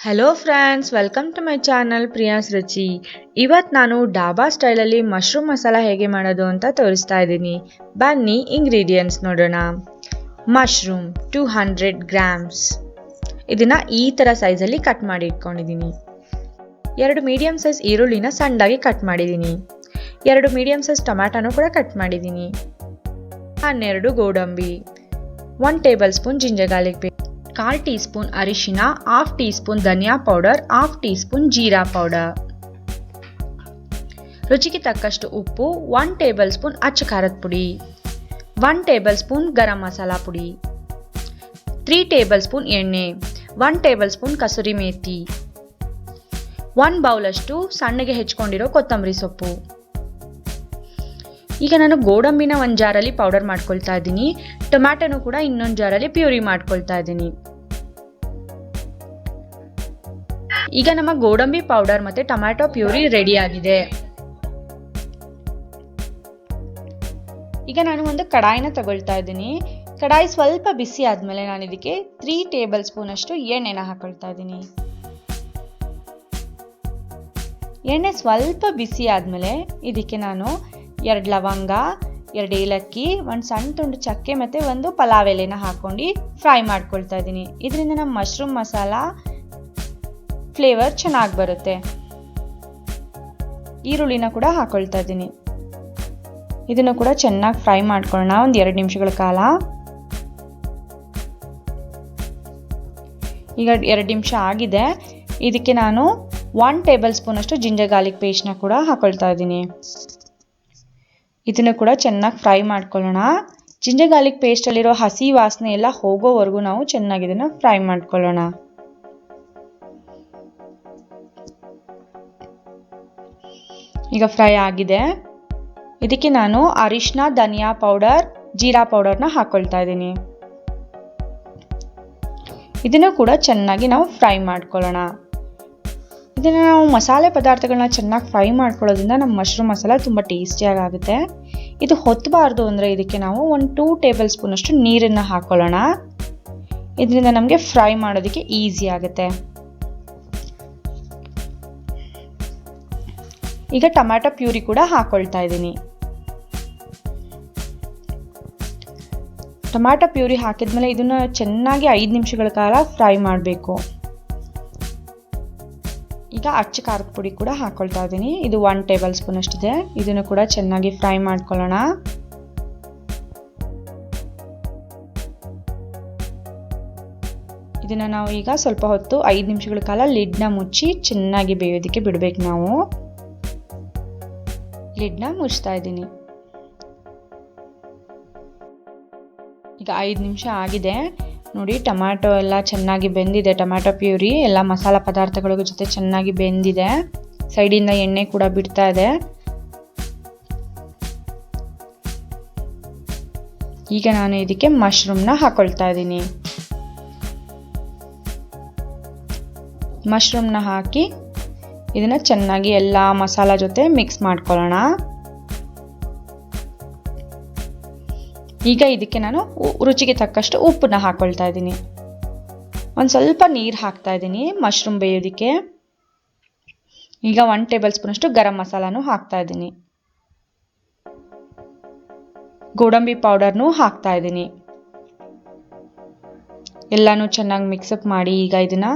Hello friends, welcome to my channel Priya's Ruchi. ಇವತ್ತು ನಾನು ಡಾಬಾ ಸ್ಟೈಲಲ್ಲಿ ಮಶ್ರೂಮ್ ಮಸಾಲ ಹೇಗೆ ಮಾಡೋದು ಅಂತ ತೋರಿಸ್ತಾ ಇದ್ದೀನಿ. ಬನ್ನಿ ಇಂಗ್ರೀಡಿಯೆಂಟ್ಸ್ ನೋಡೋಣ. ಮಶ್ರೂಮ್ 200 ಗ್ರಾಮ್ಸ್, ಇದನ್ನು ಈ ಥರ ಸೈಜಲ್ಲಿ ಕಟ್ ಮಾಡಿ ಇಟ್ಕೊಂಡಿದ್ದೀನಿ. 2 ಮೀಡಿಯಮ್ ಸೈಜ್ ಈರುಳ್ಳಿನ ಸಣ್ಣದಾಗಿ ಕಟ್ ಮಾಡಿದ್ದೀನಿ. 2 ಮೀಡಿಯಮ್ ಸೈಜ್ ಟೊಮ್ಯಾಟೊನೂ ಕೂಡ ಕಟ್ ಮಾಡಿದ್ದೀನಿ. 12 ಗೋಡಂಬಿ, 1 tablespoon ginger garlic paste, 1/4 teaspoon ಅರಿಶಿನ, 1/2 ಟೀ ಸ್ಪೂನ್ ಧನಿಯಾ ಪೌಡರ್, 1/2 ಟೀ ಸ್ಪೂನ್ ಜೀರಾ ಪೌಡರ್, ರುಚಿಗೆ ತಕ್ಕಷ್ಟು ಉಪ್ಪು, 1 ಟೇಬಲ್ ಸ್ಪೂನ್ ಅಚ್ಚ ಖಾರದ ಪುಡಿ, 1 ಟೇಬಲ್ ಸ್ಪೂನ್ ಗರಂ ಮಸಾಲಾ ಪುಡಿ, 3 ಟೇಬಲ್ ಸ್ಪೂನ್ ಎಣ್ಣೆ, 1 ಟೇಬಲ್ ಸ್ಪೂನ್ ಕಸೂರಿ ಮೇಥಿ, 1 ಬೌಲಷ್ಟು ಸಣ್ಣಗೆ ಹೆಚ್ಚಿಕೊಂಡಿರೋ ಕೊತ್ತಂಬರಿ ಸೊಪ್ಪು. ಈಗ ನಾನು ಗೋಡಂಬಿನ ಒಂದು ಜಾರಲ್ಲಿ ಪೌಡರ್ ಮಾಡ್ಕೊಳ್ತಾ ಇದ್ದೀನಿ. ಟೊಮ್ಯಾಟೊನು ಕೂಡ ಇನ್ನೊಂದು ಜಾರಲ್ಲಿ ಪ್ಯೂರಿ ಮಾಡ್ಕೊಳ್ತಾ ಇದ್ದೀನಿ. ಈಗ ನಮ್ಮ ಗೋಡಂಬಿ ಪೌಡರ್ ಮತ್ತೆ ಟೊಮ್ಯಾಟೊ ಪ್ಯೂರಿ ರೆಡಿ ಆಗಿದೆ. ಈಗ ನಾನು ಒಂದು ಕಡಾಯಿನ ತಗೊಳ್ತಾ ಇದ್ದೀನಿ. ಕಡಾಯಿ ಸ್ವಲ್ಪ ಬಿಸಿ ಆದ್ಮೇಲೆ ನಾನು ಇದಕ್ಕೆ 3 ಟೇಬಲ್ ಸ್ಪೂನ್ ಅಷ್ಟು ಎಣ್ಣೆನ ಹಾಕೊಳ್ತಾ ಇದ್ದೀನಿ. ಎಣ್ಣೆ ಸ್ವಲ್ಪ ಬಿಸಿ ಆದ್ಮೇಲೆ ಇದಕ್ಕೆ ನಾನು 2 ಲವಂಗ, 2 ಏಲಕ್ಕಿ, 1 ಸಣ್ಣ ತುಂಡು ಚಕ್ಕೆ ಮತ್ತು 1 ಪಲಾವ್ ಎಲೆನ ಹಾಕೊಂಡು ಫ್ರೈ ಮಾಡ್ಕೊಳ್ತಾ ಇದ್ದೀನಿ. ಇದರಿಂದ ನಮ್ಮ ಮಶ್ರೂಮ್ ಮಸಾಲ ಫ್ಲೇವರ್ ಚೆನ್ನಾಗಿ ಬರುತ್ತೆ. ಈರುಳ್ಳಿನ ಕೂಡ ಹಾಕೊಳ್ತಾ ಇದ್ದೀನಿ. ಇದನ್ನು ಕೂಡ ಚೆನ್ನಾಗಿ ಫ್ರೈ ಮಾಡ್ಕೊಳ್ಳೋಣ ಒಂದು 2 ನಿಮಿಷಗಳ ಕಾಲ. ಈಗ 2 ನಿಮಿಷ ಆಗಿದೆ. ಇದಕ್ಕೆ ನಾನು 1 ಟೇಬಲ್ ಸ್ಪೂನ್ ಅಷ್ಟು ಜಿಂಜರ್ ಗಾರ್ಲಿಕ್ ಪೇಸ್ಟ್ನ ಕೂಡ ಹಾಕೊಳ್ತಾ ಇದ್ದೀನಿ. ಇದನ್ನು ಕೂಡ ಚೆನ್ನಾಗಿ ಫ್ರೈ ಮಾಡ್ಕೊಳ್ಳೋಣ. ಜಿಂಜರ್ ಗಾರ್ಲಿಕ್ ಪೇಸ್ಟಲ್ಲಿರೋ ಹಸಿ ವಾಸನೆ ಎಲ್ಲ ಹೋಗೋವರೆಗೂ ನಾವು ಚೆನ್ನಾಗಿ ಇದನ್ನು ಫ್ರೈ ಮಾಡ್ಕೊಳ್ಳೋಣ. ಈಗ ಫ್ರೈ ಆಗಿದೆ. ಇದಕ್ಕೆ ನಾನು ಅರಿಶಿನ, ಧನಿಯಾ ಪೌಡರ್, ಜೀರಾ ಪೌಡರ್ನ ಹಾಕೊಳ್ತಾ ಇದ್ದೀನಿ. ಇದನ್ನು ಕೂಡ ಚೆನ್ನಾಗಿ ನಾವು ಫ್ರೈ ಮಾಡ್ಕೊಳ್ಳೋಣ. ಇದನ್ನು ನಾವು ಮಸಾಲೆ ಪದಾರ್ಥಗಳನ್ನ ಚೆನ್ನಾಗಿ ಫ್ರೈ ಮಾಡ್ಕೊಳ್ಳೋದ್ರಿಂದ ನಮ್ಮ ಮಶ್ರೂಮ್ ಮಸಾಲ ತುಂಬ ಟೇಸ್ಟಿಯಾಗಿ ಆಗುತ್ತೆ. ಇದು ಹೊತ್ತಬಾರ್ದು ಅಂದರೆ ಇದಕ್ಕೆ ನಾವು 2 ಟೇಬಲ್ ಸ್ಪೂನ್ ಅಷ್ಟು ನೀರನ್ನು ಹಾಕೊಳ್ಳೋಣ. ಇದರಿಂದ ನಮಗೆ ಫ್ರೈ ಮಾಡೋದಕ್ಕೆ ಈಸಿ ಆಗುತ್ತೆ. ಈಗ ಟೊಮ್ಯಾಟೊ ಪ್ಯೂರಿ ಕೂಡ ಹಾಕೊಳ್ತಾ ಇದ್ದೀನಿ. ಟೊಮ್ಯಾಟೊ ಪ್ಯೂರಿ ಹಾಕಿದ್ಮೇಲೆ ಇದನ್ನು ಚೆನ್ನಾಗಿ 5 ನಿಮಿಷಗಳ ಕಾಲ ಫ್ರೈ ಮಾಡಬೇಕು. ಈಗ ಅಚ್ಚ ಖಾರದ ಪುಡಿ ಕೂಡ ಹಾಕೊಳ್ತಾ ಇದ್ದೀನಿ. ಇದು 1 ಟೇಬಲ್ ಸ್ಪೂನ್ ಅಷ್ಟಿದೆ. ಇದನ್ನು ಕೂಡ ಚೆನ್ನಾಗಿ ಫ್ರೈ ಮಾಡ್ಕೊಳ್ಳೋಣ. ಇದನ್ನು ನಾವು ಈಗ ಸ್ವಲ್ಪ ಹೊತ್ತು 5 ನಿಮಿಷಗಳ ಕಾಲ ಲಿಡ್ನ ಮುಚ್ಚಿ ಚೆನ್ನಾಗಿ ಬೇಯೋದಕ್ಕೆ ಬಿಡಬೇಕು. ನಾವು ಲಿಡ್ನ ಮುಚ್ತಾ ಇದ್ದೀನಿ. ಈಗ 5 ನಿಮಿಷ ಆಗಿದೆ. ನೋಡಿ, ಟೊಮ್ಯಾಟೊ ಎಲ್ಲ ಚೆನ್ನಾಗಿ ಬೆಂದಿದೆ. ಟೊಮ್ಯಾಟೊ ಪ್ಯೂರಿ ಎಲ್ಲ ಮಸಾಲ ಪದಾರ್ಥಗಳ ಜೊತೆ ಚೆನ್ನಾಗಿ ಬೆಂದಿದೆ. ಸೈಡಿಂದ ಎಣ್ಣೆ ಕೂಡ ಬಿಡ್ತಾ ಇದೆ. ಈಗ ನಾನು ಇದಕ್ಕೆ ಮಶ್ರೂಮ್ನ ಹಾಕೊಳ್ತಾ ಇದ್ದೀನಿ. ಮಶ್ರೂಮ್ನ ಹಾಕಿ ಇದನ್ನ ಚೆನ್ನಾಗಿ ಎಲ್ಲ ಮಸಾಲ ಜೊತೆ ಮಿಕ್ಸ್ ಮಾಡ್ಕೊಳ್ಳೋಣ. ಈಗ ಇದಕ್ಕೆ ನಾನು ರುಚಿಗೆ ತಕ್ಕಷ್ಟು ಉಪ್ಪನ್ನ ಹಾಕೊಳ್ತಾ ಇದ್ದೀನಿ. ಒಂದು ಸ್ವಲ್ಪ ನೀರು ಹಾಕ್ತಾ ಇದ್ದೀನಿ ಮಶ್ರೂಮ್ ಬೇಯೋದಕ್ಕೆ. ಈಗ 1 ಟೇಬಲ್ ಸ್ಪೂನ್ ಅಷ್ಟು ಗರಂ ಮಸಾಲಾನು ಹಾಕ್ತಾ ಇದ್ದೀನಿ. ಗೋಡಂಬಿ ಪೌಡರ್ನು ಹಾಕ್ತಾ ಇದ್ದೀನಿ. ಎಲ್ಲಾನು ಚೆನ್ನಾಗಿ ಮಿಕ್ಸಪ್ ಮಾಡಿ ಈಗ ಇದನ್ನ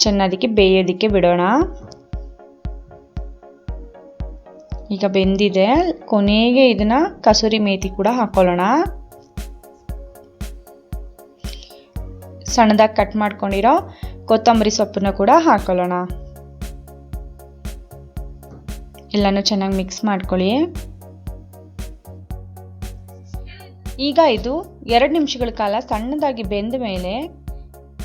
ಚೆನ್ನಾಗಿ ಬೇಯೋದಕ್ಕೆ ಬಿಡೋಣ. ಈಗ ಬೆಂದಿದೆ. ಕೊನೆಗೆ ಇದನ್ನ ಕಸೂರಿ ಮೇಥಿ ಕೂಡ ಹಾಕೊಳ್ಳೋಣ. ಸಣ್ಣದಾಗಿ ಕಟ್ ಮಾಡ್ಕೊಂಡಿರೋ ಕೊತ್ತಂಬರಿ ಸೊಪ್ಪನ್ನು ಕೂಡ ಹಾಕೊಳ್ಳೋಣ. ಎಲ್ಲಾನು ಚೆನ್ನಾಗಿ ಮಿಕ್ಸ್ ಮಾಡ್ಕೊಳ್ಳಿ. ಈಗ ಇದು 2 ನಿಮಿಷಗಳ ಕಾಲ ಸಣ್ಣದಾಗಿ ಬೆಂದ ಮೇಲೆ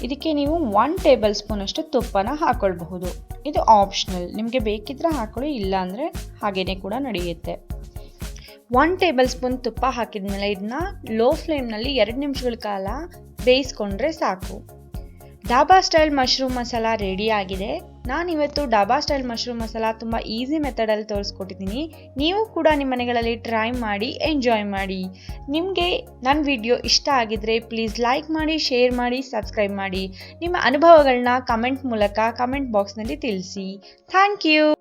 ಇದಕ್ಕೆ ನೀವು 1 ಟೇಬಲ್ ಸ್ಪೂನ್ ಅಷ್ಟು ತುಪ್ಪನ ಹಾಕೊಳ್ಬಹುದು. ಇದು ಆಪ್ಷನಲ್, ನಿಮಗೆ ಬೇಕಿದ್ರೆ ಹಾಕೊಳ್ಳಿ, ಇಲ್ಲ ಅಂದರೆ ಹಾಗೇನೆ ಕೂಡ ನಡೆಯುತ್ತೆ. 1 ಟೇಬಲ್ ಸ್ಪೂನ್ ತುಪ್ಪ ಹಾಕಿದ್ಮೇಲೆ ಇದನ್ನ ಲೋ ಫ್ಲೇಮ್ನಲ್ಲಿ 2 ನಿಮಿಷಗಳ ಕಾಲ ಬೇಯಿಸ್ಕೊಂಡ್ರೆ ಸಾಕು. Dhaba style mushroom masala ready ಆಗಿದೆ. ನಾನಿವತ್ತು ಡಾಬಾ ಸ್ಟೈಲ್ ಮಶ್ರೂಮ್ ಮಸಾಲ ತುಂಬ ಈಸಿ ಮೆಥಡಲ್ಲಿ ತೋರಿಸ್ಕೊಟ್ಟಿದ್ದೀನಿ. ನೀವು ಕೂಡ ನಿಮ್ಮ ಮನೆಗಳಲ್ಲಿ ಟ್ರೈ ಮಾಡಿ ಎಂಜಾಯ್ ಮಾಡಿ. ನಿಮಗೆ ನನ್ನ ವಿಡಿಯೋ ಇಷ್ಟ ಆಗಿದ್ರೆ ಪ್ಲೀಸ್ ಲೈಕ್ ಮಾಡಿ, ಶೇರ್ ಮಾಡಿ, ಸಬ್ಸ್ಕ್ರೈಬ್ ಮಾಡಿ. ನಿಮ್ಮ ಅನುಭವಗಳನ್ನ ಕಮೆಂಟ್ ಮೂಲಕ ಕಮೆಂಟ್ ಬಾಕ್ಸ್ನಲ್ಲಿ ತಿಳಿಸಿ. Thank you.